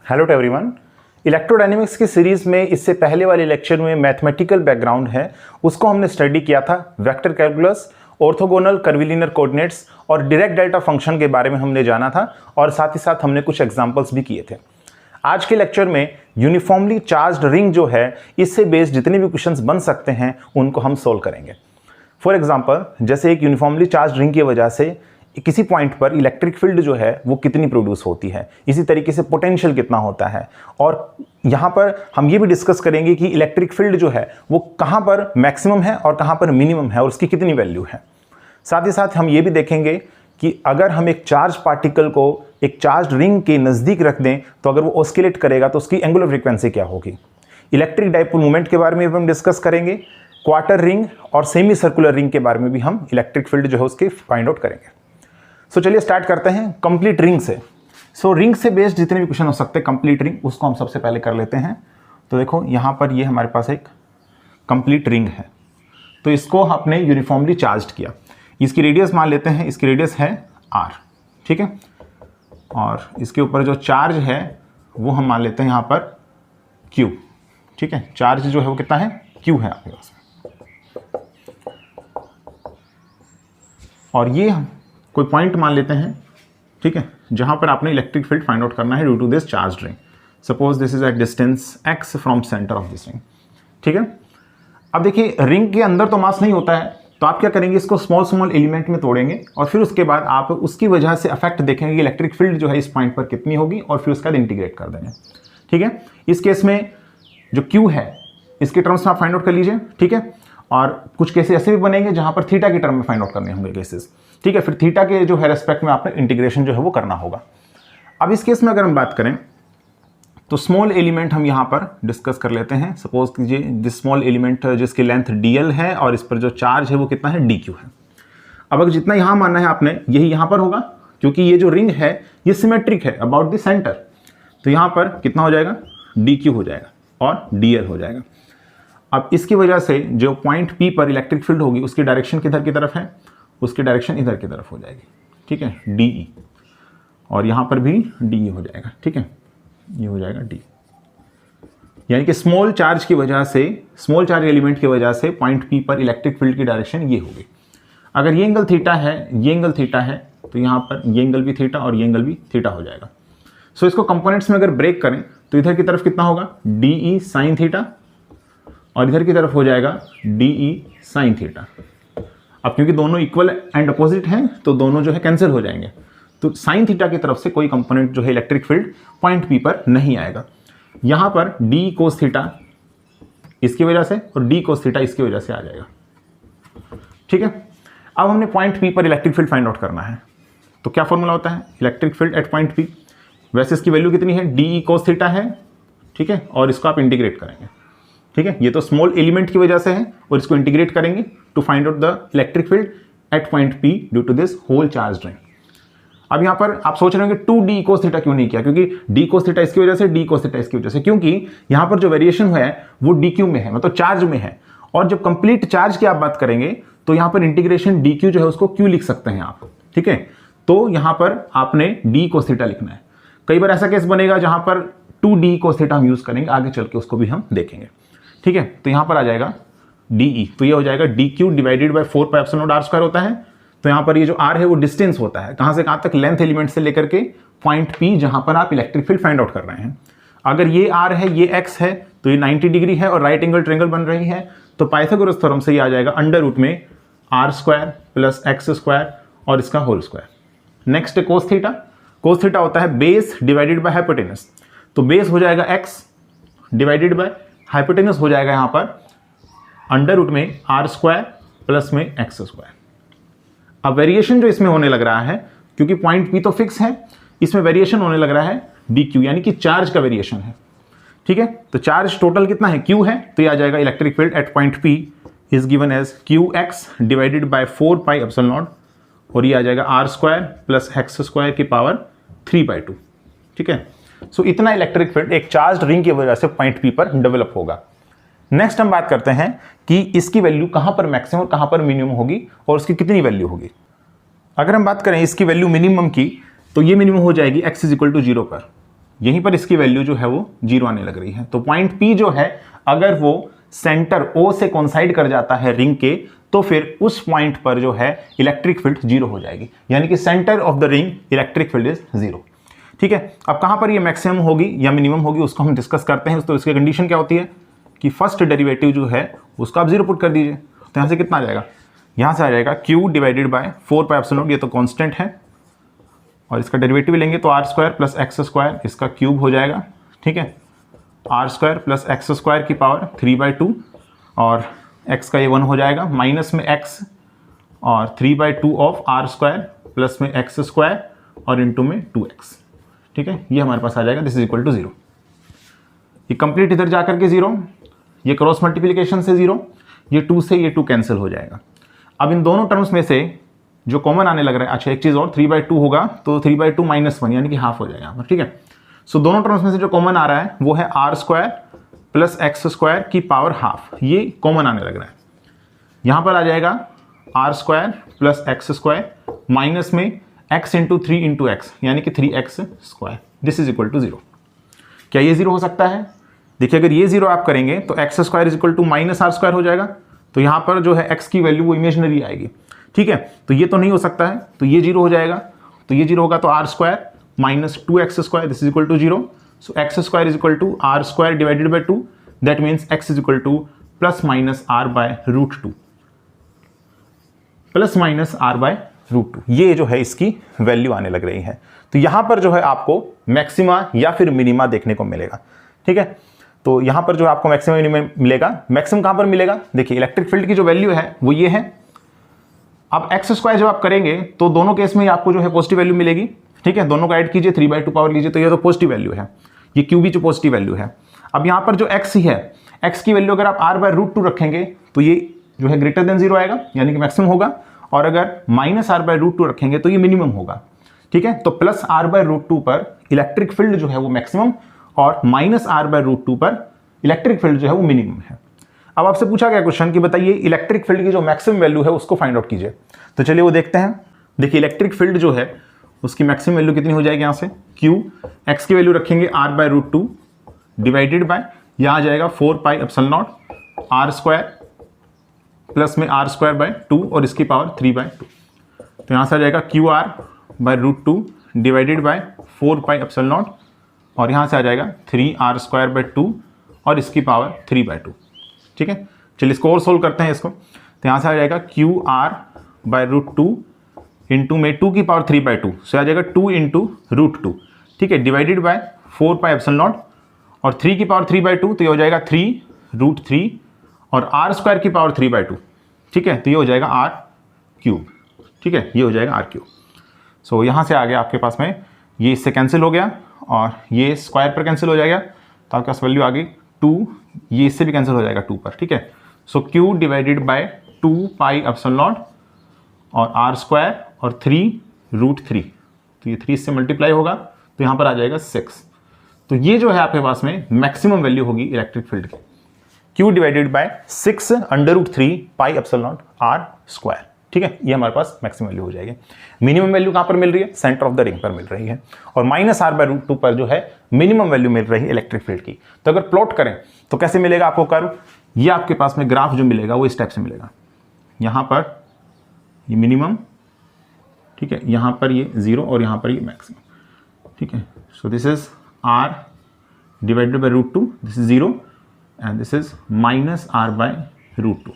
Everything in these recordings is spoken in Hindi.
Hello to everyone. इलेक्ट्रोडायनेमिक्स की सीरीज में इससे पहले वाले लेक्चर में मैथमेटिकल बैकग्राउंड है, उसको हमने स्टडी किया था। Vector calculus, orthogonal curvilinear coordinates और डायरेक्ट डेल्टा फंक्शन के बारे में हमने जाना था और साथ ही साथ हमने कुछ एग्जांपल्स भी किए थे। आज के लेक्चर में यूनिफॉर्मली चार्ज्ड रिंग जो है, इससे बेस्ड जितने भी क्वेश्चंस बन सकते हैं उनको हम सोल्व करेंगे। फॉर एग्जांपल, जैसे एक यूनिफॉर्मली चार्ज्ड रिंग की वजह से किसी पॉइंट पर इलेक्ट्रिक फील्ड जो है वो कितनी प्रोड्यूस होती है, इसी तरीके से पोटेंशियल कितना होता है, और यहाँ पर हम ये भी डिस्कस करेंगे कि इलेक्ट्रिक फील्ड जो है वो कहाँ पर मैक्सिमम है और कहाँ पर मिनिमम है और उसकी कितनी वैल्यू है। साथ ही साथ हम ये भी देखेंगे कि अगर हम एक चार्ज पार्टिकल को एक चार्ज रिंग के नज़दीक रख दें तो अगर वो ऑस्किलेट करेगा तो उसकी एंगुलर फ्रीक्वेंसी क्या होगी। इलेक्ट्रिक डाइपोल मोमेंट के बारे में भी हम डिस्कस करेंगे। क्वार्टर रिंग और सेमी सर्कुलर रिंग के बारे में भी हम इलेक्ट्रिक फील्ड जो है उसके फाइंड आउट करेंगे। सो चलिए स्टार्ट करते हैं कंप्लीट रिंग से। रिंग से बेस्ड जितने भी क्वेश्चन हो सकते हैं कंप्लीट रिंग, उसको हम सबसे पहले कर लेते हैं। तो देखो यहाँ पर ये हमारे पास एक कंप्लीट रिंग है, तो इसको आपने यूनिफॉर्मली चार्ज्ड किया। इसकी रेडियस मान लेते हैं, इसकी रेडियस है r, ठीक है, और इसके ऊपर जो चार्ज है वो हम मान लेते हैं यहाँ पर q, ठीक है। चार्ज जो है वो कितना है, q है आपके पास। और ये हम कोई पॉइंट मान लेते हैं, ठीक है, जहां पर आपने इलेक्ट्रिक फील्ड फाइंड आउट करना है due to this charge ring. Suppose this is at distance x from centre of this ring, ठीक है। अब देखिए रिंग के अंदर तो मास नहीं होता है, तो आप क्या करेंगे, इसको स्मॉल स्मॉल एलिमेंट में तोड़ेंगे और फिर उसके बाद आप उसकी वजह से अफेक्ट देखेंगे कि इलेक्ट्रिक फील्ड जो है इस पॉइंट पर कितनी होगी और फिर उसका इंटीग्रेट कर देंगे, ठीक है। इस केस में जो q है इसके टर्म्स में आप फाइंड आउट कर लीजिए, ठीक है। और कुछ केसेस ऐसे भी बनेंगे जहां पर थीटा के टर्म में फाइंड आउट करने होंगे केसेस, ठीक है। फिर थीटा के जो है रेस्पेक्ट में आपने इंटीग्रेशन जो है वो करना होगा। अब इस केस में अगर हम बात करें तो स्मॉल एलिमेंट हम यहाँ पर डिस्कस कर लेते हैं। सपोज कीजिए दिस स्मॉल एलिमेंट जिसकी लेंथ dl है और इस पर जो चार्ज है वो कितना है, dq है। अब अगर जितना यहाँ मानना है आपने, यही यहाँ पर होगा, क्योंकि ये जो रिंग है ये सिमेट्रिक है अबाउट द सेंटर, तो यहाँ पर कितना हो जाएगा, dq हो जाएगा और dl हो जाएगा। अब इसकी वजह से जो पॉइंट P पर इलेक्ट्रिक फील्ड होगी उसकी डायरेक्शन किधर की तरफ है, उसकी डायरेक्शन इधर की तरफ हो जाएगी, ठीक है, DE, और यहाँ पर भी DE हो जाएगा, ठीक है, ये हो जाएगा D। यानी कि स्मॉल चार्ज की वजह से, स्मॉल चार्ज एलिमेंट की वजह से पॉइंट P पर इलेक्ट्रिक फील्ड की डायरेक्शन ये होगी। अगर ये एंगल थीटा है, ये एंगल थीटा है, तो यहाँ पर ये एंगल भी थीटा और ये एंगल भी थीटा हो जाएगा। सो इसको कंपोनेंट्स में अगर ब्रेक करें तो इधर की तरफ कितना होगा, DE साइन थीटा, और इधर की तरफ हो जाएगा DE साइन थीटा। अब क्योंकि दोनों इक्वल एंड अपोजिट हैं तो दोनों जो है कैंसिल हो जाएंगे, तो साइन थीटा की तरफ से कोई कंपोनेंट जो है इलेक्ट्रिक फील्ड पॉइंट P पर नहीं आएगा। यहाँ पर D कोस थीटा इसकी वजह से और D कोस थीटा इसकी वजह से आ जाएगा, ठीक है। अब हमने पॉइंट P पर इलेक्ट्रिक फील्ड फाइंड आउट करना है, तो क्या फॉर्मूला होता है, electric field at point P। वैसे इसकी वैल्यू कितनी है, DE कोस थीटा है, ठीक है, और इसको आप इंटीग्रेट करेंगे, ठीक है। ये तो स्मॉल एलिमेंट की वजह से है और इसको इंटीग्रेट करेंगे to find out the electric field at point P due to this whole charge ring. अब यहाँ पर आप सोच रहे हो कि 2D कोस थीटा क्यों नहीं किया, क्योंकि D कोस थीटा इसकी वजह से, D कोस थीटा इसकी वजह से, क्योंकि यहाँ पर जो वेरिएशन है वो DQ में है, मतलब चार्ज में है। और जब कंप्लीट चार्ज की आप बात करेंगे तो यहाँ पर इंटीग्रेशन DQ जो है उसको Q लिख सकते हैं आप, ठीक है। तो यहाँ पर आपने D कोस थीटा लिखना है। कई बार ऐसा केस बनेगा जहाँ पर 2D कोस थीटा हम यूज करेंगे, आगे चल के उसको भी हम देखेंगे, ठीक है। तो यहाँ पर आ जाएगा DE, तो ये हो जाएगा DQ divided by 4 pi epsilon naught r square होता है। तो यहाँ पर ये जो r है वो डिस्टेंस होता है, कहाँ से कहाँ तक, लेंथ एलिमेंट से लेकर के पॉइंट P जहाँ पर आप इलेक्ट्रिक फील्ड फाइंड आउट कर रहे हैं। अगर ये r है, ये x है, तो ये 90 डिग्री है और राइट एंगल ट्रायंगल बन रही है, तो पाइथागोरस थ्योरम से ये आ जाएगा अंडर रूट में r square plus x square और इसका होल स्क्वायर। नेक्स्ट है कोस थीटा। कोस थीटा होता है बेस डिवाइडेड बाय हाइपोटेनस, तो बेस हो जाएगा x डिवाइडेड बाय हाइपोटेनस हो जाएगा यहाँ पर अंडर रूट में r स्क्वायर प्लस में x स्क्वायर। अब वेरिएशन जो इसमें होने लग रहा है, क्योंकि पॉइंट P तो फिक्स है, इसमें वेरिएशन होने लग रहा है dq, यानी कि चार्ज का वेरिएशन है, ठीक है। तो चार्ज टोटल कितना है, q है, तो ये आ जाएगा electric field at point P is given as qx divided by 4 pi epsilon naught, और ये आ जाएगा r square plus x square की पावर 3/2, ठीक है। सो इतना इलेक्ट्रिक फील्ड एक चार्ज रिंग की वजह से पॉइंट P पर डेवलप होगा। नेक्स्ट हम बात करते हैं कि इसकी वैल्यू कहां पर मैक्सिमम और कहां पर मिनिमम होगी और उसकी कितनी वैल्यू होगी। अगर हम बात करें इसकी वैल्यू मिनिमम की, तो ये मिनिमम हो जाएगी x = 0 पर, यहीं पर इसकी वैल्यू जो है वो 0 आने लग रही है। तो पॉइंट P जो है अगर वो सेंटर O से कोइंसाइड कर जाता है रिंग के, तो फिर उस पॉइंट पर जो है इलेक्ट्रिक फील्ड 0 हो जाएगी, यानी कि centre of the ring electric field is 0। ठीक है, अब कहां पर ये मैक्सिमम होगी या मिनिमम होगी उसको हम डिस्कस करते हैं। तो इसकी कंडीशन क्या होती है कि फर्स्ट डेरिवेटिव जो है उसको आप 0 पुट कर दीजिए। तो यहां से कितना आ जाएगा, यहां से आ जाएगा Q divided by 4 pi epsilon, ये तो कांस्टेंट है, और इसका डेरिवेटिव लेंगे तो r square plus x square, इसका क्यूब हो जाएगा। ठीक है, r square plus x square की पावर 3/2, और x का ये 1 हो जाएगा, माइनस में x और 3/2 ऑफ r स्क्वायर प्लस में एक्स स्क्वायर और इंटू में 2x। ठीक है, ये हमारे पास आ जाएगा, दिस इज इक्वल टू 0। ये कंप्लीट इधर जाकर के 0, ये क्रॉस मल्टीप्लिकेशन से 0, ये 2 से ये 2 कैंसिल हो जाएगा। अब इन दोनों टर्म्स में से जो कॉमन आने लग रहा है, अच्छा एक चीज़ और, 3/2 होगा तो 3/2 माइनस 1 यानी कि हाफ हो जाएगा यहाँ पर। ठीक है, सो दोनों टर्म्स में से जो कॉमन आ रहा है वो है r square plus x square की पावर हाफ, ये कॉमन आने लग रहा है। यहाँ पर आ जाएगा r square plus x square minus में x इंटू 3 इंटू एक्स यानी कि 3x square, this is equal to 0। क्या ये 0 हो सकता है? देखिए अगर ये 0 आप करेंगे तो x square is equal to minus r square हो जाएगा, तो यहाँ पर जो है x की वैल्यू वो इमेजनरी आएगी। ठीक है, तो ये तो नहीं हो सकता है, तो ये 0 हो जाएगा, तो ये 0 होगा तो r square minus 2x square, this is equal to 0। So x square is equal to r square divided by 2, that means x is equal to plus minus r by root 2, plus minus r by root 2, ये जो है इसकी वैल्यू आने लग रही है। तो यहाँ पर जो है आपको मैक्सिमा या फिर मिनिमा देखने को मिलेगा। ठीक है, तो यहाँ पर जो आपको मैक्सिमम मिनिमम मिलेगा, मैक्सिमम कहाँ पर मिलेगा, देखिए इलेक्ट्रिक फील्ड की जो वैल्यू है वो ये है। अब एक्स स्क्वायर जब आप करेंगे तो दोनों केस में आपको जो है पॉजिटिव वैल्यू मिलेगी। ठीक है, दोनों को ऐड कीजिए, 3/2 पावर लीजिए, तो ये तो पॉजिटिव वैल्यू है, ये क्यू भी जो पॉजिटिव वैल्यू है। अब यहाँ पर जो एक्स ही है, एक्स की वैल्यू अगर आप r बाय रूट 2 रखेंगे तो ये जो है ग्रेटर देन 0 आएगा, यानी कि मैक्सिमम होगा, और अगर माइनस r बाय रूट 2 रखेंगे तो ये मिनिमम होगा। ठीक है, तो प्लस r बाय रूट 2 पर इलेक्ट्रिक फील्ड जो है वो मैक्सिमम, और माइनस r बाय रूट 2 पर इलेक्ट्रिक फील्ड जो है वो मिनिमम है। अब आपसे पूछा गया क्वेश्चन कि बताइए इलेक्ट्रिक फील्ड की जो मैक्सिमम वैल्यू है उसको फाइंड आउट कीजिए। तो चलिए वो देखते हैं। देखिए इलेक्ट्रिक फील्ड जो है उसकी मैक्सिमम वैल्यू कितनी हो जाएगी, यहाँ से Q, x की वैल्यू रखेंगे r by root 2 divided by, यहाँ आ जाएगा 4 pi epsilon naught r square plus में r स्क्वायर बाय 2 और इसकी पावर 3/2। तो यहाँ से आ जाएगा QR by root 2 divided by 4 pi epsilon naught, और यहाँ से आ जाएगा 3r स्क्वायर बाय 2 और इसकी पावर 3/2। ठीक है, चलिए इसको और सोल्व करते हैं इसको। तो यहाँ से आ जाएगा QR बाय रूट 2 इंटू में 2 की पावर 3/2, सो आ जाएगा 2 इंटू रूट 2। ठीक है, divided by 4 pi epsilon naught, और 3 की पावर 3/2 तो ये हो जाएगा 3√3, और r स्क्वायर की पावर 3/2। ठीक है, तो ये हो जाएगा r क्यूब। ठीक है, ये हो जाएगा r क्यूब। सो यहाँ से आ गया आपके पास में, ये इससे कैंसिल हो गया और ये स्क्वायर पर कैंसिल हो जाएगा, तो आपके पास वैल्यू आ गई 2, ये इससे भी कैंसिल हो जाएगा 2 पर। ठीक है, सो Q divided by 2 pi epsilon naught और r स्क्वायर और 3√3, तो ये 3 से मल्टीप्लाई होगा तो यहाँ पर आ जाएगा 6। तो ये जो है आपके पास में मैक्सिमम वैल्यू होगी इलेक्ट्रिक फील्ड की, Q डिवाइडेड बाय 6√3 पाई एप्सिलॉन नॉट r स्क्वायर। ठीक है, ये हमारे पास मैक्सिमम वैल्यू हो जाएगी। मिनिमम वैल्यू कहाँ पर मिल रही है, सेंटर ऑफ द रिंग पर मिल रही है, और माइनस r बाय रूट 2 पर जो है मिनिमम वैल्यू मिल रही है इलेक्ट्रिक फील्ड की। तो अगर प्लॉट करें तो कैसे मिलेगा आपको कर्व, ये आपके पास में ग्राफ जो मिलेगा वो इस टाइप से मिलेगा। यहाँ पर ये मिनिमम, ठीक है, यहाँ पर ये 0 और यहाँ पर ये मैक्सिमम। ठीक है, so this is r divided by root 2, this is 0 and this is minus r by root 2।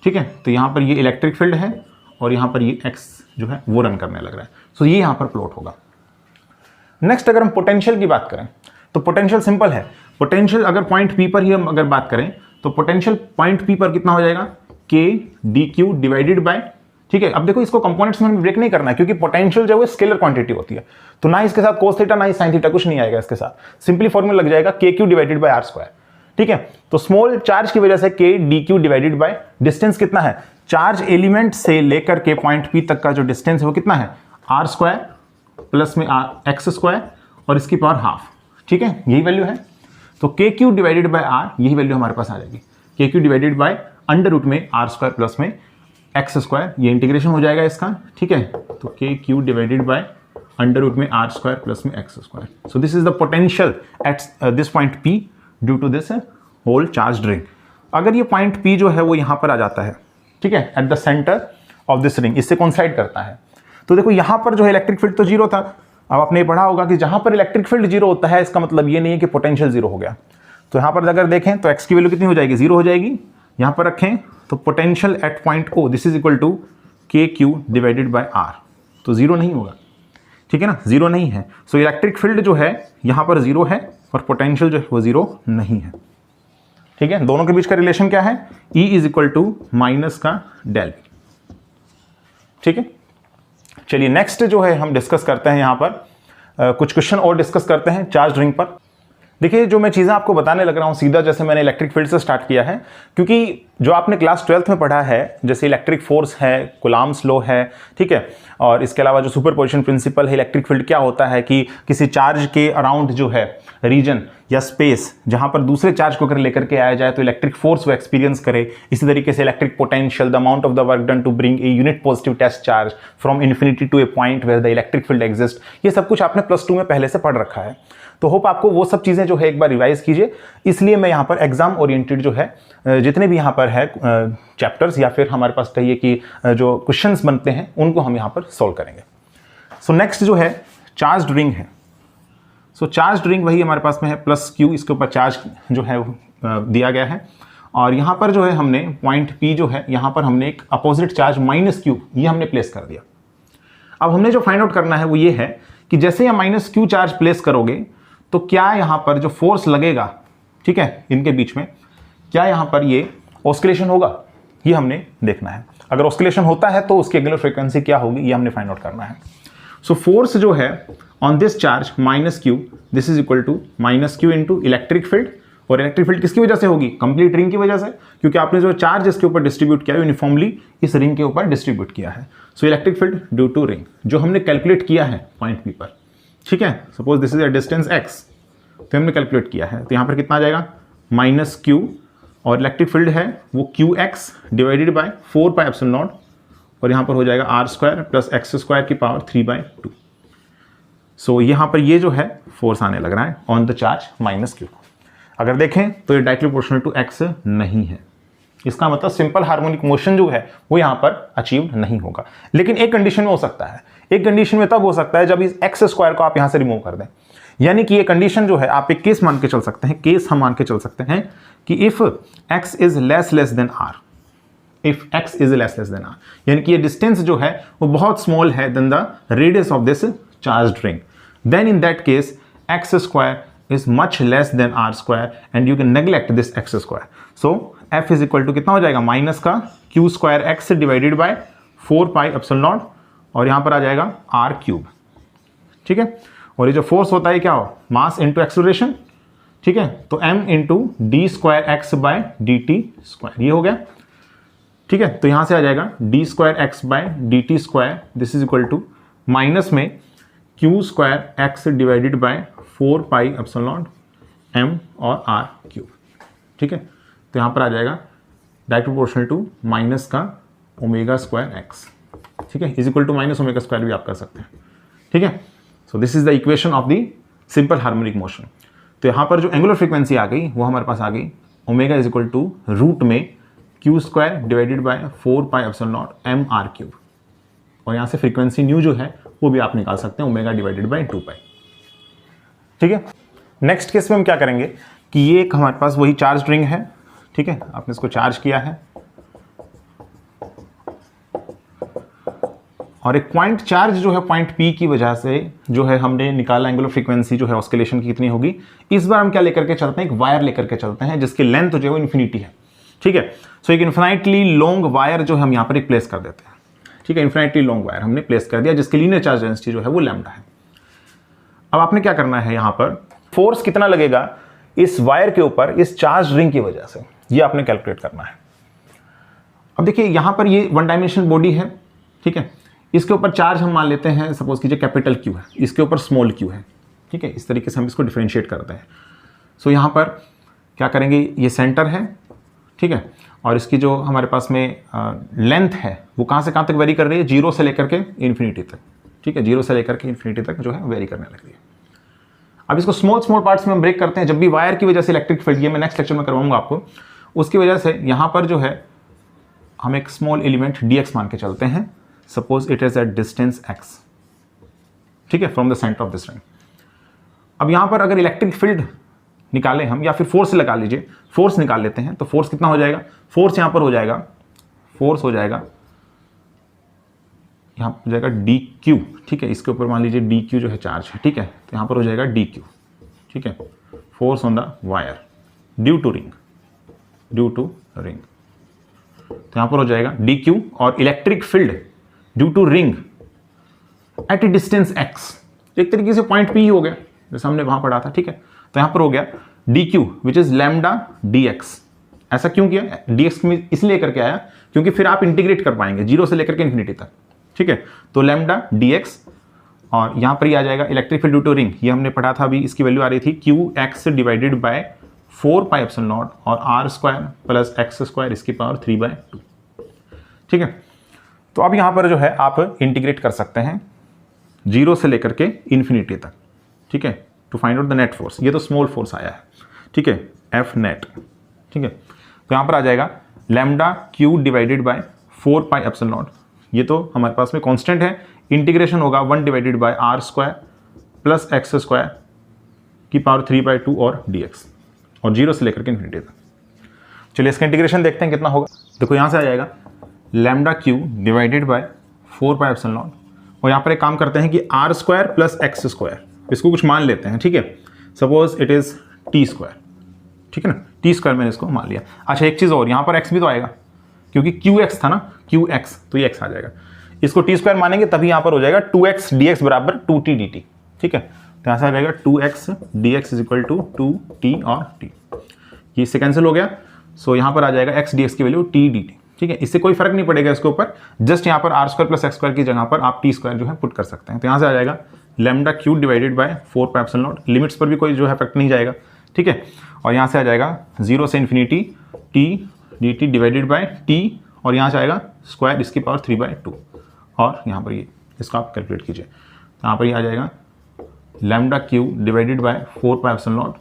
ठीक है, तो यहाँ पर ये इलेक्ट्रिक फील्ड है और यहाँ पर ये x जो है वो रन करने लग रहा है, सो ये यहाँ पर प्लॉट होगा। नेक्स्ट अगर हम पोटेंशियल की बात करें तो पोटेंशियल सिंपल है। पोटेंशियल अगर पॉइंट P पर ही हम अगर बात करें तो पोटेंशियल पॉइंट P पर कितना हो जाएगा, K dq डिवाइडेड बाय, ठीक है। अब देखो इसको कंपोनेंट्स में ब्रेक नहीं करना है क्योंकि पोटेंशियल जो है स्केलर क्वांटिटी होती है, तो ना इसके साथ कोस थीटा ना ही साइन थीटा, कुछ नहीं आएगा इसके साथ, सिंपली फॉर्मूला लग जाएगा KQ divided by R square. ठीक है, तो स्मॉल चार्ज की वजह से K dq divided by distance कितना है, चार्ज एलिमेंट से लेकर के पॉइंट P तक का जो डिस्टेंस है वो कितना है, R स्क्वायर प्लस में x स्क्वायर और इसकी पावर हाफ। ठीक है, यही वैल्यू है। तो KQ डिवाइडेड बाय R, यही वैल्यू हमारे पास आ जाएगी, KQ divided by under root में R स्क्वायर प्लस में x स्क्वायर, ये इंटीग्रेशन हो जाएगा इसका। ठीक है, तो KQ divided by under root में आर स्क्वायर प्लस में x square. So this is the potential at this point P due to this whole charge ring. अगर ये पॉइंट P जो है वो यहाँ पर आ जाता है, ठीक है, at the centre of this ring, इससे कोइंसाइड करता है, तो देखो यहाँ पर जो है इलेक्ट्रिक फील्ड तो जीरो था। अब आपने पढ़ा होगा कि जहाँ पर इलेक्ट्रिक फील्ड जीरो होता है इसका मतलब ये नहीं है कि पोटेंशियल जीरो हो गया। तो यहाँ पर अगर देखें तो एक्स की वैल्यू कितनी हो जाएगी, जीरो हो जाएगी। यहाँ पर रखें तो potential at point O this is equal to K Q divided by R, तो जीरो नहीं होगा, ठीक है ना, जीरो नहीं है। सो इलेक्ट्रिक फील्ड जो है यहाँ पर जीरो है और पोटेंशियल जो है वो जीरो नहीं है, ठीक है। दोनों के बीच का रिलेशन क्या है, E is equal to minus का डेल V, ठीक है। चलिए नेक्स्ट जो है हम डिस्कस करते हैं यहाँ पर कुछ क्वेश्चन और डिस्कस करते हैं चार्ज रिंग पर। देखिए जो मैं चीज़ें आपको बताने लग रहा हूँ सीधा जैसे मैंने इलेक्ट्रिक फील्ड से स्टार्ट किया है, क्योंकि जो आपने क्लास 12th में पढ़ा है जैसे इलेक्ट्रिक फोर्स है, कूलम्ब्स लॉ है, ठीक है, और इसके अलावा जो सुपरपोजिशन प्रिंसिपल है, इलेक्ट्रिक फील्ड क्या होता है कि किसी चार्ज के अराउंड जो है रीजन या स्पेस जहाँ पर दूसरे चार्ज को अगर लेकर के आया जाए तो इलेक्ट्रिक फोर्स वो एक्सपीरियंस करे। इसी तरीके से electric potential, the amount of the work done to bring a unit positive test charge from infinity to a point where the electric field exist, ये सब कुछ आपने प्लस 2 में पहले से पढ़ रखा है। तो होप आपको वो सब चीज़ें जो है एक बार रिवाइज कीजिए। इसलिए मैं यहाँ पर एग्जाम ओरिएंटेड जो है जितने भी यहाँ पर है चैप्टर्स या फिर हमारे पास कहिए कि जो क्वेश्चंस बनते हैं उनको हम यहाँ पर सॉल्व करेंगे। सो नेक्स्ट जो है चार्ज रिंग है। सो चार्ज रिंग वही हमारे पास में है प्लस Q, इसके ऊपर चार्ज जो है दिया गया है और यहाँ पर जो है हमने पॉइंट P जो है यहाँ पर हमने एक अपोजिट चार्ज माइनस Q ये हमने प्लेस कर दिया। अब हमने जो फाइंड आउट करना है वो ये है कि जैसे यहाँ माइनस Q चार्ज प्लेस करोगे तो क्या यहाँ पर जो फोर्स लगेगा, ठीक है, इनके बीच में क्या यहाँ पर ये ऑस्किलेशन होगा, ये हमने देखना है। अगर ऑस्किलेशन होता है तो उसकी एंगुलर फ्रीक्वेंसी क्या होगी ये हमने फाइंड आउट करना है। सो फोर्स जो है on this charge minus Q this is equal to minus Q into electric field, और इलेक्ट्रिक फील्ड किसकी वजह से होगी, कंप्लीट रिंग की वजह से, क्योंकि आपने जो चार्ज इसके ऊपर डिस्ट्रीब्यूट किया है यूनिफॉर्मली इस रिंग के ऊपर डिस्ट्रीब्यूट किया है। So electric field due to ring जो हमने कैलकुलेट किया है पॉइंट P पर, ठीक है, suppose this is a distance x, तो हमने कैलकुलेट किया है, तो यहाँ पर कितना आ जाएगा माइनस Q और इलेक्ट्रिक फील्ड है वो QX डिवाइडेड बाय 4πε0 और यहाँ पर हो जाएगा R square plus x square की पावर 3/2। सो यहाँ पर ये जो है फोर्स आने लग रहा है on the charge minus Q। अगर देखें तो ये डायरेक्टली प्रोपोर्शनल टू x नहीं है, इसका मतलब सिंपल हार्मोनिक मोशन जो है वो यहाँ पर अचीव नहीं होगा। लेकिन एक कंडीशन में हो सकता है, एक कंडीशन में तब हो सकता है जब इस एक्स स्क्वायर को आप यहाँ से रिमूव कर दें। यानी कि ये कंडीशन जो है आप एक केस मान के चल सकते हैं, केस हम मान के चल सकते हैं कि if x is less than r, if x is less than r, यानी कि ये डिस्टेंस जो है वो बहुत स्मॉल है then the radius of this charged ring, then in that case x square is much less than r square and you can neglect this x square. So f is equal to कितना हो जाएगा माइनस का q square x divided by 4πε0 और यहाँ पर आ जाएगा r क्यूब, ठीक है। और ये जो फोर्स होता है क्या हो, मास इंटू एक्सेलरेशन, ठीक है, तो m into d square x by D T square, ये हो गया, ठीक है। तो यहाँ से आ जाएगा D square x by D T square this is equal to minus में q square x divided by 4πε0 m और r क्यूब, ठीक है। तो यहाँ पर आ जाएगा डायरेक्ट प्रोपोर्शनल टू माइनस का ओमेगा स्क्वायर एक्स, ठीक है, is equal to minus omega square भी आप कर सकते हैं, ठीक है। So this is the equation of the simple harmonic motion. तो यहाँ पर जो एंगुलर फ्रीक्वेंसी आ गई वो हमारे पास आ गई omega is equal to root में q square divided by 4πε0 m r cube, और यहाँ से फ्रीक्वेंसी न्यू जो है वो भी आप निकाल सकते हैं ओमेगा डिवाइडेड बाय 2π, ठीक है। नेक्स्ट केस में हम क्या करेंगे कि ये एक हमारे पास वही चार्ज रिंग है, ठीक है, आपने इसको चार्ज किया है और एक पॉइंट चार्ज जो है पॉइंट P की वजह से जो है हमने निकाला एंगुलर फ्रीक्वेंसी जो है ऑस्किलेशन की कितनी होगी। इस बार हम क्या लेकर के चलते हैं, एक वायर लेकर के चलते हैं जिसकी लेंथ जो है वो इन्फिनिटी है, ठीक है। सो एक इन्फिनाइटली लॉन्ग वायर जो हम यहाँ पर एक प्लेस कर देते हैं, ठीक है, इन्फिनाइटली लॉन्ग वायर हमने प्लेस कर दिया जिसकी लीनियर चार्ज डेंसिटी जो है वो लैम्डा है। अब आपने क्या करना है, यहाँ पर फोर्स कितना लगेगा इस वायर के ऊपर इस चार्ज रिंग की वजह से, ये आपने कैलकुलेट करना है। अब देखिए यहाँ पर ये वन डायमेंशनल बॉडी है, ठीक है, इसके ऊपर चार्ज हम मान लेते हैं सपोज कीजिए कैपिटल Q है, इसके ऊपर स्मॉल q है, ठीक है, इस तरीके से हम इसको डिफरेंशिएट करते हैं। सो यहाँ पर क्या करेंगे, ये सेंटर है, ठीक है, और इसकी जो हमारे पास में लेंथ है वो कहाँ से कहाँ तक वेरी कर रही है, 0 से लेकर के इन्फिनिटी तक, ठीक है, 0 से लेकर के इन्फिनिटी तक जो है वेरी करने लगती है। अब इसको स्मॉल स्मॉल पार्ट्स में हम ब्रेक करते हैं। जब भी वायर की वजह से इलेक्ट्रिक फील्ड, ये मैं नेक्स्ट लेक्चर में करवाऊंगा आपको, उसकी वजह से यहाँ पर जो है हम एक स्मॉल एलिमेंट dx मान के चलते हैं। Suppose it is at distance x, ठीक है, from the centre of this ring. अब यहाँ पर अगर इलेक्ट्रिक फील्ड निकालें हम, या फिर फोर्स लगा लीजिए, फोर्स निकाल लेते हैं, तो फोर्स कितना हो जाएगा, फोर्स यहाँ पर हो जाएगा, फोर्स हो जाएगा यहाँ पर हो जाएगा dq, ठीक है, इसके ऊपर मान लीजिए dq जो है चार्ज है, ठीक है, तो यहाँ पर हो जाएगा dq, ठीक है, force on the wire due to ring, तो यहाँ पर हो जाएगा dq, और electric field due to ring at a distance x, एक तरीके से पॉइंट P ही हो गया जैसे हमने वहां पढ़ा था, ठीक है, तो यहाँ पर हो गया dq which is lambda dx। ऐसा क्यों किया, dx में इसलिए करके आया क्योंकि फिर आप इंटीग्रेट कर पाएंगे 0 से लेकर के इन्फिनिटी तक, ठीक है, तो लैम्डा dx, और यहाँ पर ही आ जाएगा electric field due to ring, ये हमने पढ़ा था अभी, इसकी वैल्यू आ रही थी qx डिवाइडेड बाय 4πε0 और r square plus x square इसकी पावर 3/2, ठीक है। तो अब यहाँ पर जो है आप इंटीग्रेट कर सकते हैं 0 से लेकर के इन्फिनिटी तक, ठीक है, to find out the net force. ये तो स्मॉल फोर्स आया है, ठीक है, F नेट, ठीक है, तो यहाँ पर आ जाएगा लैम्डा q डिवाइडेड बाय 4πε0, ये तो हमारे पास में कांस्टेंट है, इंटीग्रेशन होगा 1 divided by r square plus x square की पावर 3/2 और dx, और 0 से लेकर के इन्फिनिटी तक। चलिए इसका इंटीग्रेशन देखते हैं कितना होगा। देखो यहाँ से आ जाएगा लैम्डा q डिवाइडेड बाय 4πε0, और यहाँ पर एक काम करते हैं कि r square plus x square, इसको कुछ मान लेते हैं, ठीक है, suppose it is t square, ठीक है ना, t स्क्वायर मैंने इसको मान लिया। अच्छा एक चीज़ और, यहाँ पर x भी तो आएगा क्योंकि qx था ना, qx, तो ये x आ जाएगा, इसको t स्क्वायर मानेंगे तभी यहाँ पर हो जाएगा 2x dx बराबर 2t dt, ठीक है, तो यहाँ से आ जाएगा 2x dx is equal to 2t और t, ये इससे कैंसिल हो गया, सो यहाँ पर आ जाएगा x dx की वैल्यू t dt, ठीक है, इससे कोई फर्क नहीं पड़ेगा इसके ऊपर, जस्ट यहाँ पर r square plus x square की जगह पर आप t स्क्वायर जो है पुट कर सकते हैं। तो यहाँ से आ जाएगा lambda q divided by 4πε0, limits पर भी कोई जो है इफेक्ट नहीं जाएगा, ठीक है, और यहाँ से आ जाएगा 0 से infinity t dt divided by t, और यहाँ से आएगा स्क्वायर इसकी पावर 3/2, और यहाँ पर ये इसको आप कैलकुलेट कीजिए, तो यहाँ पर ये आ जाएगा लैम्डा q डिवाइडेड बाय 4πε0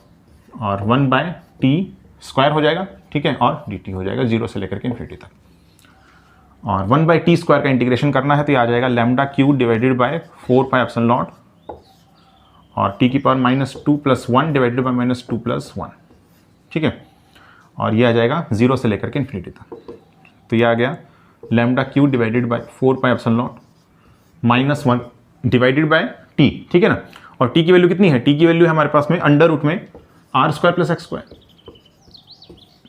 और 1/t स्क्वायर हो जाएगा, ठीक है, और dt हो जाएगा 0 से लेकर के इन्फिनिटी तक, और 1/t स्क्वायर का इंटीग्रेशन करना है तो ये आ जाएगा लैम्डा q डिवाइडेड बाय 4πε0 और t की पावर -2 + 1 डिवाइडेड बाय -2 + 1, ठीक है, और ये आ जाएगा 0 से लेकर के इन्फिनिटी तक, तो ये आ गया lambda q divided by 4πε0 -1 divided by t, ठीक है ना, और t की वैल्यू कितनी है, t की वैल्यू है हमारे पास में अंडर रूट में r square plus x square,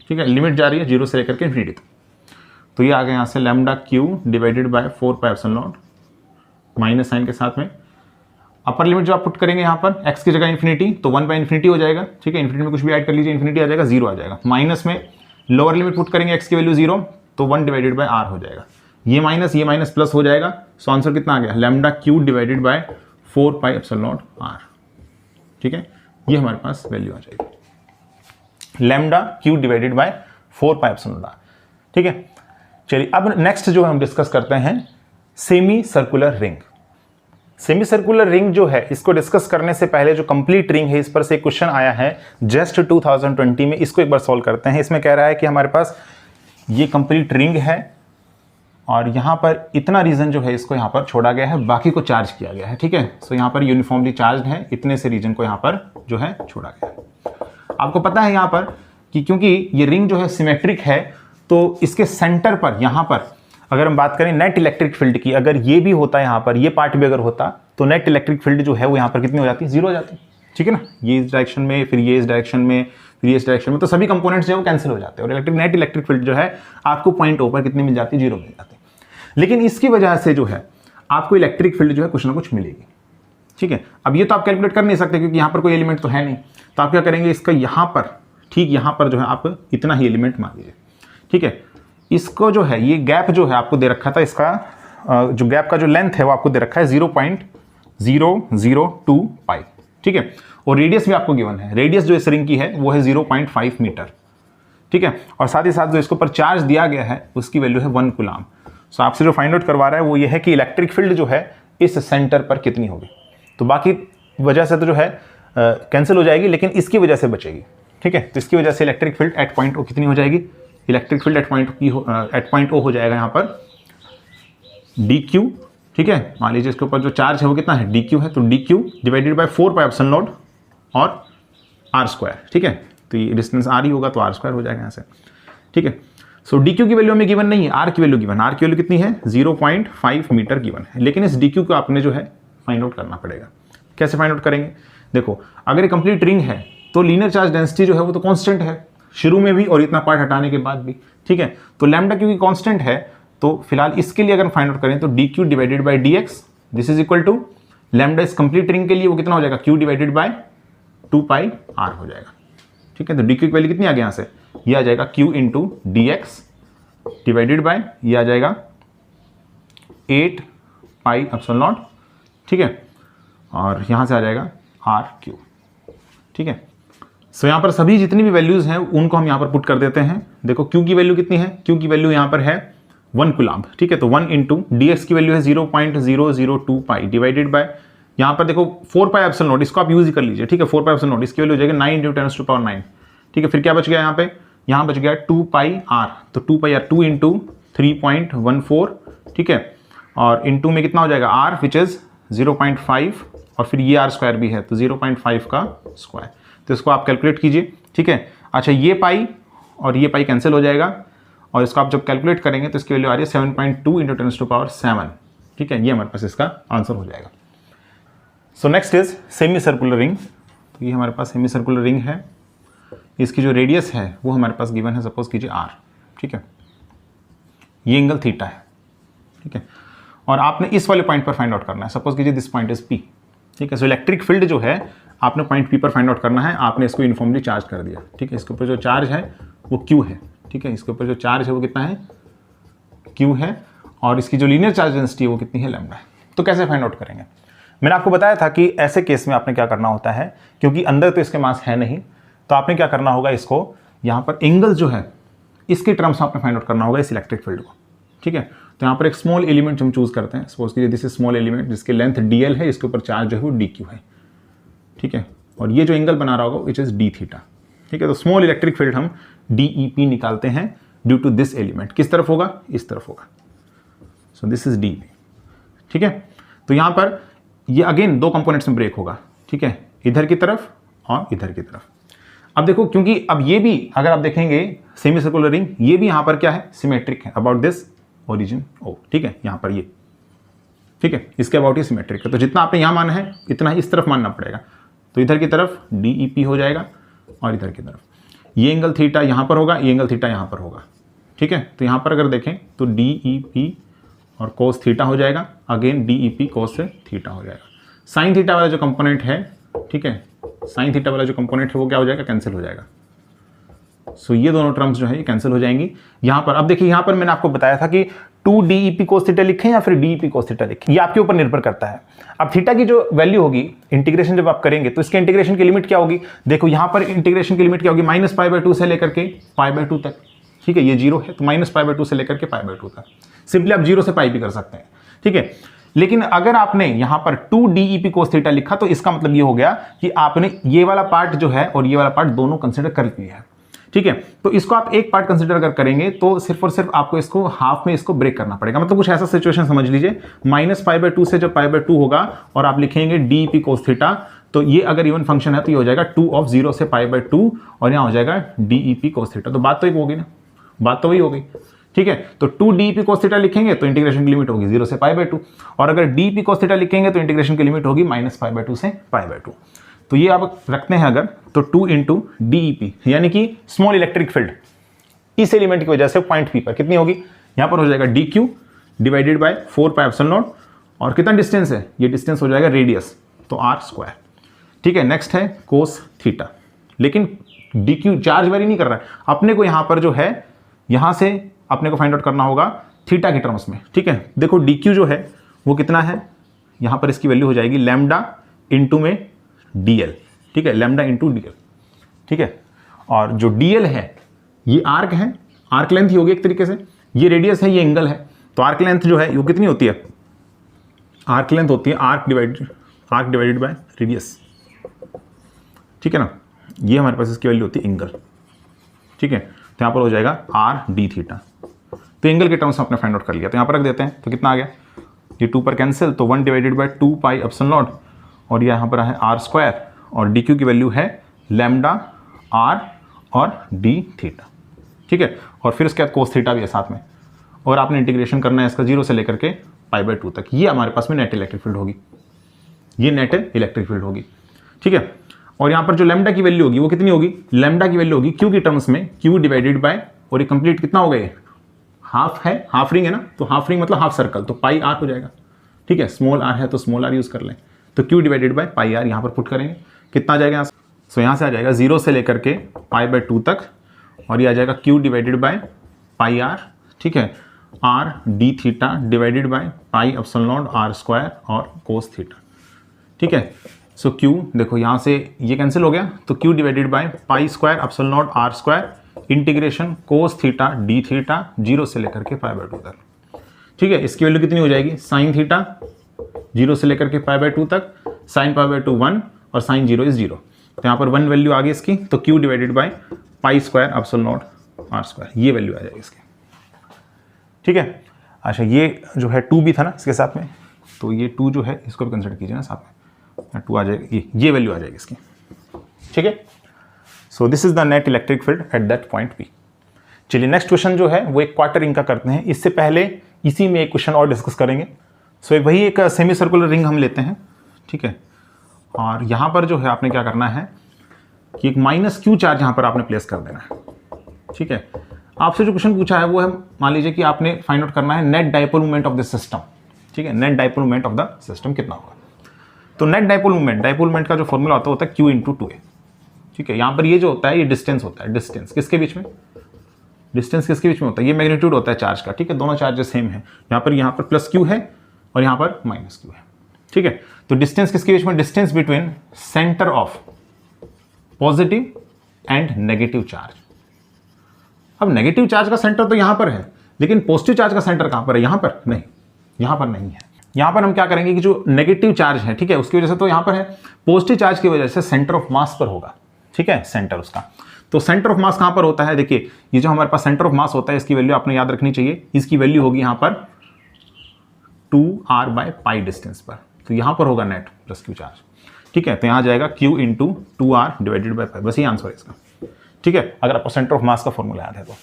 ठीक है, लिमिट जा रही है 0 से लेकर के इन्फिनिटी तक, तो ये आ गया यहाँ से lambda q divided by 4πε0 minus sine के साथ में अपर लिमिट जो आप पुट करेंगे यहाँ पर x की जगह इन्फिनिटी, तो 1/∞ हो जाएगा, ठीक है, इन्फिनिटी में कुछ भी ऐड कर लीजिए, इन्फिनिटी आ जाएगा 0 आ जाएगा, माइनस में लोअर लिमिट पुट करेंगे x की वैल्यू 0, तो 1 डिवाइडेड बाय r हो जाएगा, ये माइनस प्लस हो जाएगा, सो आंसर कितना आ गया lambda q divided bye 4πε0r, ठीक है, ये हमारे पास वैल्यू आ जाएगी lambda q divided bye 4πε0r, ठीक है। चलिए अब नेक्स्ट जो हम डिस्कस करते हैं semi circular ring. Semi circular ring जो है इसको डिस्कस करने से पहले जो कंप्लीट रिंग है इस पर से एक क्वेश्चन आया है जस्ट 2020 में, इसको एक बार सॉल्व करते हैं। इसमें कह रहा है कि हमारे पास ये कंप्लीट रिंग है और यहाँ पर इतना रीजन जो है इसको यहाँ पर छोड़ा गया है, बाकी को चार्ज किया गया है, ठीक है, सो यहाँ पर यूनिफॉर्मली चार्ज है, इतने से रीजन को यहाँ पर जो है छोड़ा गया है। आपको पता है यहाँ पर कि क्योंकि ये रिंग जो है सिमेट्रिक है तो इसके सेंटर पर यहाँ पर अगर हम बात करें नेट इलेक्ट्रिक फील्ड की, अगर ये भी होता है यहाँ पर, ये पार्ट भी अगर होता तो नेट इलेक्ट्रिक फील्ड जो है वो यहाँ पर कितनी हो जाती, 0 हो जाती, ठीक है ना, ये इस डायरेक्शन में, फिर ये इस डायरेक्शन में, फिर ये इस डायरेक्शन में, तो सभी कंपोनेंट्स जो है वो कैंसिल हो जाते हैं और नेट इलेक्ट्रिक फील्ड जो है आपको पॉइंट ओ पर कितनी मिल जाती है, 0 मिल जाती है। लेकिन इसकी वजह से जो है आपको इलेक्ट्रिक फील्ड जो है कुछ ना कुछ मिलेगी, ठीक है। अब ये तो आप कैलकुलेट कर नहीं सकते क्योंकि यहाँ पर कोई एलिमेंट तो है नहीं, तो आप क्या करेंगे, इसका यहाँ पर, ठीक यहाँ पर जो है आप इतना ही एलिमेंट मान लीजिए, ठीक है। इसको जो है ये गैप जो है आपको दे रखा था, इसका जो गैप का जो लेंथ है वो आपको दे रखा है 0.002 पाई, ठीक है, और रेडियस भी आपको गिवन है, रेडियस जो इस रिंग की है वो है 0.5 मीटर, ठीक है, और साथ ही साथ जो इसके ऊपर चार्ज दिया गया है उसकी वैल्यू है 1 कूलाम। सो आपसे जो फाइंड आउट करवा रहा है वो ये है कि इलेक्ट्रिक फील्ड जो है इस सेंटर पर कितनी होगी। तो बाकी वजह से तो जो है कैंसिल हो जाएगी, लेकिन इसकी वजह से बचेगी, ठीक है। तो इसकी वजह से electric field at point O कितनी हो जाएगी, electric field at point O हो जाएगा यहाँ पर डी क्यू, ठीक है। मान लीजिए इसके ऊपर जो चार्ज है वो कितना है, डी क्यू है, तो d q divided by 4 pi epsilon naught और आर स्क्वायर, ठीक है। तो ये डिस्टेंस आर ही होगा तो आर स्क्वायर हो जाएगा यहाँ से, ठीक है। सो डी क्यू की वैल्यू हमें गिवन नहीं है, आर की वैल्यू गिवन, आर की वैल्यू कितनी है 0.5 मीटर गिवन है, लेकिन इस डी क्यू को आपने जो है फाइंड आउट करना पड़ेगा। कैसे फाइंड आउट करेंगे, देखो अगर ये कंप्लीट रिंग है तो लीनियर चार्ज डेंसिटी जो है वो तो कांस्टेंट है शुरू में भी और इतना पार्ट हटाने के बाद भी, ठीक है। तो लैम्डा क्योंकि कांस्टेंट है, तो फिलहाल इसके लिए अगर फाइंड आउट करें तो d q divided by d x this is equal to lambda इस कंप्लीट रिंग के लिए वो कितना हो जाएगा, q divided by 2 pi r हो जाएगा, ठीक है। तो डी क्यू की वैल्यू कितनी आ गई यहाँ से, ये आ जाएगा Q into D x divided by ये आ जाएगा 8 पाई एप्सिलॉन नॉट, ठीक है। और यहाँ से आ जाएगा आर क्यू, ठीक है। सो यहाँ पर सभी जितनी भी वैल्यूज हैं उनको हम यहाँ पर पुट कर देते हैं। देखो क्यू की वैल्यू कितनी है, क्यू की वैल्यू यहाँ पर है 1 कूलम्ब, ठीक है। तो 1 इंटू डी एक्स की वैल्यू है 0.002 पाई डिवाइडेड बाय यहाँ पर देखो 4 पाई एप्सिलॉन नॉट, इसको आप यूज ही कर लीजिए, ठीक है। 4 पाई एप्सिलॉन नॉट इसकी वैल्यू हो जाएगी 9 × 10⁻⁹, ठीक है। फिर क्या बच गया यहाँ पे, यहाँ बच गया 2 पाई आर, तो 2 पाई आर 2 इंटू 3.14, ठीक है। और इंटू में कितना हो जाएगा आर विच इज 0.5 और फिर ये आर स्क्वायर भी है तो 0.5 का स्क्वायर, तो इसको आप कैलकुलेट कीजिए, ठीक है। अच्छा ये पाई और ये पाई कैंसिल हो जाएगा और इसको आप जब कैलकुलेट करेंगे तो इसकी वैल्यू आ रही है 7.2 × 10⁻⁷, ठीक है। ये हमारे पास इसका आंसर हो जाएगा। So next is semi circular ring. तो ये हमारे पास सेमी सर्कुलर रिंग है, इसकी जो रेडियस है वो हमारे पास गिवन है, सपोज कीजिए आर, ठीक है। ये एंगल थीटा है, ठीक है। और आपने इस वाले पॉइंट पर फाइंड आउट करना है, सपोज कीजिए दिस पॉइंट इज पी, ठीक है। सो इलेक्ट्रिक फील्ड जो है आपने पॉइंट पी पर फाइंड आउट करना है, आपने इसको यूनिफॉर्मली चार्ज कर दिया, ठीक है। इसके ऊपर जो चार्ज है वो क्यू है, ठीक है। इसके ऊपर जो चार्ज है वो कितना है, क्यू है, और इसकी जो लीनियर चार्ज डेंसिटी है वो कितनी है, लैम्डा है। तो कैसे फाइंड आउट करेंगे, मैंने आपको बताया था कि ऐसे केस में आपने क्या करना होता है, क्योंकि अंदर तो इसके मास है नहीं, तो आपने क्या करना होगा, इसको यहाँ पर एंगल जो है इसके टर्म्स में आपने फाइंड आउट करना होगा इस इलेक्ट्रिक फील्ड को, ठीक है। तो यहाँ पर एक स्मॉल एलिमेंट हम चूज करते हैं, सपोज कीजिए दिस इज स्मॉल एलिमेंट जिसके लेंथ dl है, इसके ऊपर चार्ज जो है वो dq है, ठीक है। और ये जो एंगल बना रहा होगा विच इज d थीटा, ठीक है। तो स्मॉल इलेक्ट्रिक फील्ड हम dep निकालते हैं ड्यू टू दिस एलिमेंट, किस तरफ होगा, इस तरफ होगा, सो दिस इज dp, ठीक है। तो यहाँ पर ये अगेन दो कंपोनेंट्स में ब्रेक होगा, ठीक है, इधर की तरफ और इधर की तरफ। अब देखो क्योंकि अब ये भी अगर आप देखेंगे सेमी सर्कुलर रिंग, ये भी यहाँ पर क्या है, सिमेट्रिक है अबाउट दिस ओरिजिन ओ, ठीक है। यहाँ पर ये, ठीक है, इसके अबाउट ही सिमेट्रिक है, तो जितना आपने यहाँ माना है इतना ही इस तरफ मानना पड़ेगा। तो इधर की तरफ DEP हो जाएगा और इधर की तरफ ये एंगल थीटा यहाँ पर होगा, ये एंगल थीटा यहाँ पर होगा, ठीक है। तो यहाँ पर अगर देखें तो DEP और कोस थीटा हो जाएगा, अगेन DEP कोस थीटा हो जाएगा। साइन थीटा वाला जो कंपोनेंट है, ठीक है, साइन थीटा वाला जो कंपोनेंट है वो क्या हो जाएगा, कैंसिल हो जाएगा। सो ये दोनों टर्म्स जो है ये कैंसिल हो जाएंगी। यहाँ पर अब देखिए, यहाँ पर मैंने आपको बताया था कि 2DEP cos थीटा लिखें या फिर DEP cos थीटा लिखें, ये आपके ऊपर निर्भर करता है। अब थीटा की जो वैल्यू होगी, इंटीग्रेशन जब आप करेंगे तो इसके इंटीग्रेशन की लिमिट क्या होगी, देखो यहाँ पर इंटीग्रेशन की लिमिट क्या होगी, -π/2 से लेकर के π/2 तक, ठीक है। ये 0 है तो -π/2 से लेकर के π/2 तक, सिंपली आप 0 से π भी कर सकते हैं, ठीक है। लेकिन अगर आपने यहाँ पर 2DEP cos थीटा लिखा तो इसका मतलब ये हो गया कि आपने ये वाला पार्ट जो है और ये वाला पार्ट दोनों कंसिडर कर लिया है, ठीक है। तो इसको आप एक पार्ट कंसिडर अगर करेंगे तो सिर्फ और सिर्फ आपको इसको हाफ में इसको ब्रेक करना पड़ेगा। मतलब कुछ ऐसा सिचुएशन समझ लीजिए, -π/2 से जब π/2 होगा और आप लिखेंगे DEP cos थीटा, तो ये अगर इवन फंक्शन है तो ये हो जाएगा 2 of 0 से π/2 और यहाँ हो जाएगा DEP cos थीटा। तो बात तो एक होगी ना, बात तो वही हो गई, ठीक है। तो 2DEP cos थीटा लिखेंगे तो इंटीग्रेशन की लिमिट होगी 0 से π/2 और अगर DEP cos थीटा लिखेंगे तो इंटीग्रेशन की लिमिट होगी -π/2 से π/2। तो ये आप रखते हैं अगर तो 2 इंटू DEP यानी कि स्मॉल इलेक्ट्रिक फील्ड इस एलिमेंट की वजह से पॉइंट P पर कितनी होगी, यहाँ पर हो जाएगा DQ डिवाइडेड बाय 4πε0 और कितना डिस्टेंस है, ये डिस्टेंस हो जाएगा रेडियस, तो r², ठीक है। नेक्स्ट है कोस थीटा, लेकिन DQ चार्ज वेरी नहीं कर रहा है, अपने को यहाँ पर जो है यहाँ से अपने को फाइंड आउट करना होगा थीटा के टर्म्स में, ठीक है। देखो DQ जो है वो कितना है, यहाँ पर इसकी वैल्यू हो जाएगी लैम्डा इंटू में DL, ठीक है, लैम्डा इंटू DL, ठीक है। और जो DL है ये आर्क है, आर्क लेंथ ही होगी एक तरीके से, ये रेडियस है, ये एंगल है, तो आर्क लेंथ जो है वो कितनी होती है, आर्क लेंथ होती है आर्क डिवाइडेड बाय रेडियस, ठीक है ना। ये हमारे पास इसकी वैल्यू होती है एंगल, ठीक है। तो यहाँ पर हो जाएगा आर डी थीटा। तो एंगल के टर्म्स आपने फाइंड आउट कर लिया, तो यहाँ पर रख देते हैं। तो कितना आ गया, ये 2 पर कैंसिल, तो 1 divided by 2 pi epsilon naught, और ये यहाँ पर है आर स्क्वायर, और डी क्यू की वैल्यू है लैम्डा आर और डी थीटा, ठीक है। और फिर उसके बाद कोस थीटा भी है साथ में, और आपने इंटीग्रेशन करना है इसका 0 से लेकर के पाई बाय 2 तक। ये हमारे पास में नेट इलेक्ट्रिक फील्ड होगी, ये नेट इलेक्ट्रिक फील्ड होगी, ठीक है। और यहाँ पर जो लैम्डा की वैल्यू होगी वो कितनी होगी, लैम्डा की वैल्यू होगी क्यू की टर्म्स में क्यू डिवाइडेड बाय, और ये कंप्लीट कितना हो गया, हाफ है, हाफ रिंग है ना, तो हाफ रिंग मतलब हाफ सर्कल, तो पाई आर हो जाएगा, ठीक है। स्मॉल आर है तो स्मॉल आर यूज कर लें, तो q divided by pi r यहाँ पर पुट करेंगे, कितना आ जाएगा यहाँ से, सो यहाँ से आ जाएगा 0 से लेकर के पाई बाय 2 तक, और ये आ जाएगा q divided by pi r, ठीक है, r d theta divided by pi epsilon naught r square और कोस थीटा, ठीक है। सो क्यू देखो यहाँ से ये कैंसिल हो गया, तो q divided by pi square epsilon naught r square integration cos theta d theta 0 से लेकर के पाई बाय 2 तक, ठीक है। इसकी वैल्यू कितनी हो जाएगी, साइन थीटा 0 से लेकर के पाई बाय 2 तक, साइन पाई बाय 2 1 और साइन 0 इज 0, तो यहाँ पर 1 वैल्यू आ गई इसकी, तो q divided by pi square epsilon naught r square, ये वैल्यू आ जाएगी इसकी, ठीक है। अच्छा ये जो है 2 भी था ना इसके साथ में, तो ये 2 जो है इसको भी कंसिडर कीजिए ना साथ में, 2 आ जाएगा, ये वैल्यू आ जाएगी इसकी, ठीक है। So this is the net electric field at that point P. चलिए नेक्स्ट क्वेश्चन जो है वो एक क्वार्टर रिंग का करते हैं। इससे पहले इसी में एक क्वेश्चन और डिस्कस करेंगे। सो वही एक सेमी सर्कुलर रिंग हम लेते हैं, ठीक है। और यहाँ पर जो है आपने क्या करना है कि एक माइनस क्यू चार्ज यहाँ पर आपने प्लेस कर देना है, ठीक है। आपसे जो क्वेश्चन पूछा है वो है, मान लीजिए कि आपने फाइंड आउट करना है net dipole moment of the system, ठीक है। Net dipole moment of the system कितना होगा, तो नेट डाइपोल मोमेंट का जो फॉर्मूला होता है Q इंटू 2a, ठीक है। यहाँ पर ये जो होता है ये डिस्टेंस होता है, डिस्टेंस किसके बीच में, डिस्टेंस किसके बीच में होता है, ये मैग्नीट्यूड होता है चार्ज का, ठीक है। दोनों चार्जेस सेम है, यहाँ पर प्लस Q है और यहाँ पर माइनस Q है, ठीक है। तो डिस्टेंस किसके बीच में, distance between centre of positive and negative charge. अब नेगेटिव चार्ज का सेंटर तो यहाँ पर है, लेकिन पॉजिटिव चार्ज का सेंटर कहाँ पर है, यहाँ पर नहीं, यहाँ पर नहीं है। यहाँ पर हम क्या करेंगे कि जो नेगेटिव चार्ज है, ठीक है, उसकी वजह से तो यहाँ पर है, पॉजिटिव चार्ज की वजह से सेंटर ऑफ मास पर होगा, ठीक है, सेंटर उसका। तो सेंटर ऑफ मास कहाँ पर होता है, देखिए ये जो हमारे पास सेंटर ऑफ मास होता है इसकी वैल्यू आपने याद रखनी चाहिए, इसकी वैल्यू होगी यहाँ पर 2r बाय पाई डिस्टेंस पर, तो यहाँ पर होगा नेट प्लस क्यू चार्ज, ठीक है। तो यहाँ जाएगा Q into 2r divided by पाई, बस ये आंसर है इसका, ठीक है, अगर आपको सेंटर ऑफ मास का फॉर्मूला याद है तो।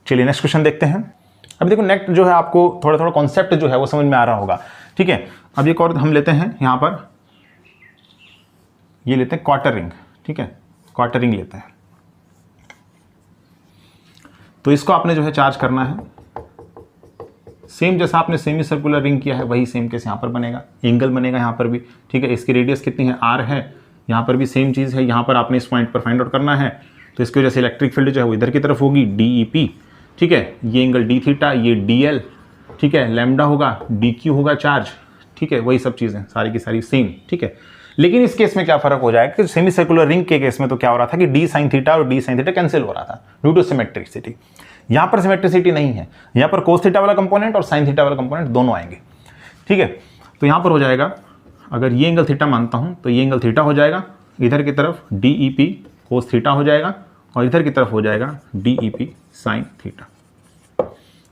चलिए नेक्स्ट क्वेश्चन देखते हैं। अब देखो नेट जो है आपको थोड़ा थोड़ा कॉन्सेप्ट जो है वो समझ में आ रहा होगा, ठीक है। अब एक और हम लेते हैं यहाँ पर, ये लेते हैं क्वार्टर रिंग, ठीक है, क्वार्टर रिंग लेते हैं। तो इसको आपने जो है चार्ज करना है, सेम जैसा आपने सेमी सर्कुलर रिंग किया है वही सेम केस यहाँ पर बनेगा, एंगल बनेगा यहाँ पर भी, ठीक है। इसकी रेडियस कितनी है, r है, यहाँ पर भी सेम चीज़ है, यहाँ पर आपने इस पॉइंट पर फाइंड आउट करना है। तो इसकी वजह से इलेक्ट्रिक फील्ड जो है वो इधर की तरफ होगी DEP, ठीक है। ये एंगल डी थीटा, ये DL, ठीक है, लैम्डा होगा, DQ होगा चार्ज, ठीक है, वही सब चीज़ें सारी की सारी सेम, ठीक है। लेकिन इस केस में क्या फर्क हो जाएगा कि सेमी सर्कुलर रिंग के केस में तो क्या हो रहा था कि d sin थीटा और d sin थीटा कैंसिल हो रहा था ड्यू टू सिमेट्रिसिटी। यहाँ पर सिमेट्रिसिटी नहीं है, यहाँ पर कोस थीटा वाला कंपोनेंट और साइन थीटा वाला कंपोनेंट दोनों आएंगे, ठीक है। तो यहाँ पर हो जाएगा, अगर ये एंगल थीटा मानता हूँ तो ये एंगल थीटा हो जाएगा, इधर की तरफ DEP कोस थीटा हो जाएगा और इधर की तरफ हो जाएगा DEP साइन थीटा।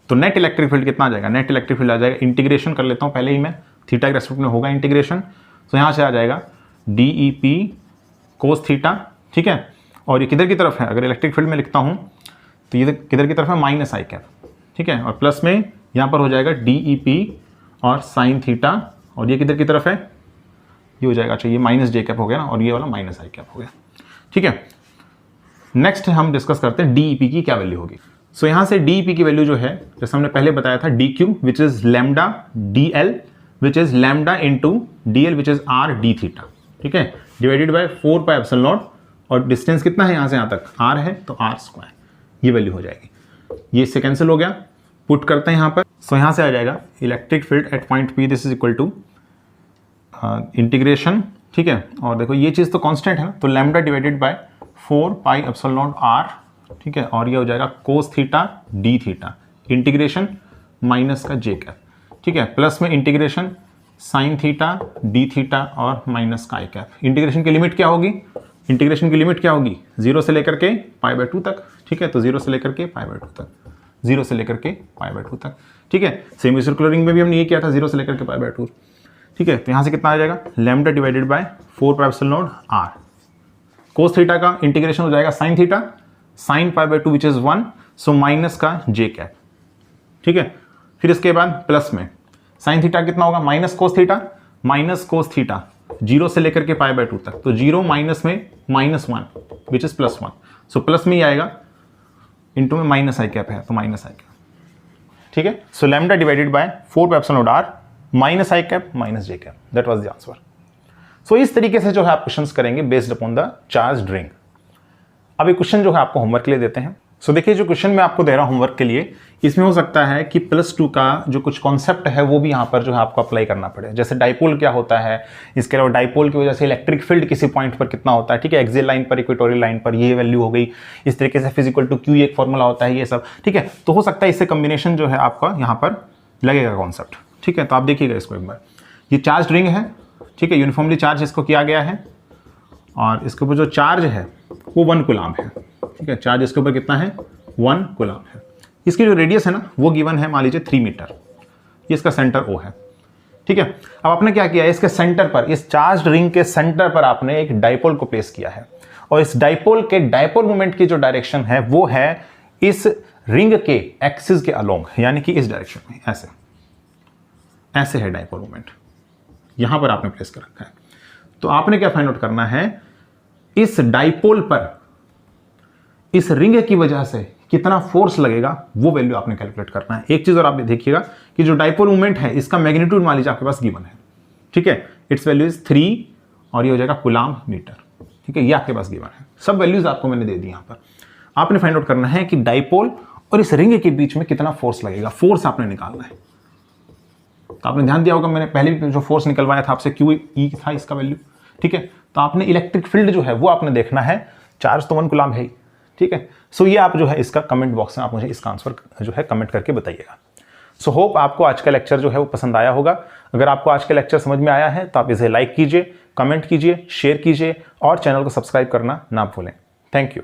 तो नेट इलेक्ट्रिक फील्ड कितना आ जाएगा, नेट इलेक्ट्रिक फील्ड आ जाएगा, इंटीग्रेशन कर लेता हूँ पहले ही मैं, थीटा के रेस्पेक्ट में होगा इंटीग्रेशन, तो यहाँ से आ जाएगा DEP कोस थीटा, ठीक है। और ये किधर की तरफ है, अगर इलेक्ट्रिक फील्ड में लिखता हूँ तो ये किधर की तरफ है, माइनस आई कैप, ठीक है। और प्लस में यहाँ पर हो जाएगा DEP और साइन थीटा, और ये किधर की तरफ है, ये हो जाएगा, अच्छा ये माइनस जे कैप हो गया ना, और ये वाला माइनस आई कैप हो गया, ठीक है। नेक्स्ट हम डिस्कस करते हैं DEP की क्या वैल्यू होगी। सो यहाँ से DEP की वैल्यू जो है, जैसे हमने पहले बताया था, DQ which is lambda DL which is lambda into DL which is R D theta, ठीक है, divided by 4 pi epsilon naught, और डिस्टेंस कितना है यहाँ से यहाँ तक, R है, तो R स्क्वायर, ये वैल्यू हो जाएगी। ये इससे कैंसिल हो गया, पुट करते हैं यहाँ पर। सो यहाँ से आ जाएगा electric field at point P this is equal to integration, ठीक है। और देखो ये चीज़ तो कांस्टेंट है ना, तो lambda divided by 4 pi epsilon naught R, ठीक है, और ये हो जाएगा cos theta D theta, integration minus का जे कैप, ठीक है, प्लस में integration sine theta d theta और माइनस का आई कैप। इंटीग्रेशन की लिमिट क्या होगी? इंटीग्रेशन की लिमिट क्या होगी? 0 से लेकर के π/2 तक, ठीक है। तो 0 से लेकर के π/2 तक, 0 से लेकर के π/2 तक, ठीक है। सेमी सर्कुलर रिंग में भी हमने ये किया था 0 से लेकर के π/2, ठीक है। तो यहाँ से कितना आ जाएगा? Lambda divided by 4πε0 r। Cos theta का इंटीग्रेशन हो जाएगा sine theta sine π/2 which is 1, so minus का j कैप, ठीक है। फिर इसके बाद प्लस में साइन थीटा कितना होगा? माइनस कोस थीटा 0 से लेकर के π/2 तक, तो 0 माइनस में -1 विच इज +1, सो प्लस में ही आएगा, इंटू में माइनस आई कैप है तो माइनस आई कैप, ठीक है। So lambda divided by 4πε0 r minus I cap minus j cap, that was the answer. So इस तरीके से जो है आप क्वेश्चंस करेंगे based upon the charge ring. अब ये क्वेश्चन जो है आपको होमवर्क के लिए देते हैं। सो देखिए जो क्वेश्चन मैं आपको दे रहा हूं होमवर्क के लिए, इसमें हो सकता है कि +2 का जो कुछ कॉन्सेप्ट है वो भी यहाँ पर जो है आपको अप्लाई करना पड़े। जैसे डाइपोल क्या होता है, इसके अलावा डाइपोल की वजह से इलेक्ट्रिक फील्ड किसी पॉइंट पर कितना होता है, ठीक है। एक्सियल लाइन पर, इक्वेटोरियल लाइन पर ये वैल्यू हो गई, इस तरीके से फिजिकल टू क्यू एक फॉर्मूला होता है, ये सब, ठीक है। तो हो सकता है इससे कॉम्बिनेशन जो है आपका यहाँ पर लगेगा कॉन्सेप्ट, ठीक है। तो आप देखिएगा इसको एक बार, ये चार्ज रिंग है, ठीक है। यूनिफॉर्मली चार्ज इसको किया गया है और इसके ऊपर जो चार्ज है वो 1 कूलम्ब है, ठीक है। चार्ज इसके ऊपर कितना है? 1 कूलम्ब है। इसकी जो रेडियस है ना वो गिवन है, मान लीजिए 3 मीटर, ये इसका सेंटर O है, ठीक है। अब आपने क्या किया है, इसके सेंटर पर, इस चार्ज रिंग के सेंटर पर आपने एक डाइपोल को प्लेस किया है और इस डाइपोल के डाइपोल मोमेंट की जो डायरेक्शन है वो है इस रिंग के एक्सिस के अलोंग, यानी कि इस डायरेक्शन में, ऐसे है डाइपोल मोमेंट, यहां पर आपने प्लेस कर रखा है। तो आपने क्या फाइंड आउट करना है, इस डाइपोल पर इस रिंग की वजह से कितना फोर्स लगेगा वो वैल्यू आपने कैलकुलेट करना है। एक चीज और आप देखिएगा कि जो डाइपोल मोमेंट है इसका मैग्नीट्यूड मान लीजिए आपके पास गिवन है, ठीक है। इट्स वैल्यू इज 3 और ये हो जाएगा कूलम्ब मीटर, ठीक है। ये आपके पास गिवन है, सब वैल्यूज आपको मैंने दे दी। यहां पर आपने फाइंड आउट करना है कि डाइपोल और इस रिंग के बीच में कितना फोर्स लगेगा, फोर्स आपने निकालना है। तो आपने ध्यान दिया होगा मैंने पहले भी जो फोर्स निकलवाया था आपसे, क्यू ई था इसका वैल्यू, ठीक है। तो आपने इलेक्ट्रिक फील्ड जो है वो आपने देखना है, चार्ज तो 1 कूलम्ब है ही, ठीक है। सो ये आप जो है इसका कमेंट बॉक्स में आप मुझे इसका आंसर जो है कमेंट करके बताइएगा। सो होप आपको आज का लेक्चर जो है वो पसंद आया होगा। अगर आपको आज का लेक्चर समझ में आया है तो आप इसे लाइक कीजिए, कमेंट कीजिए, शेयर कीजिए और चैनल को सब्सक्राइब करना ना भूलें। Thank you.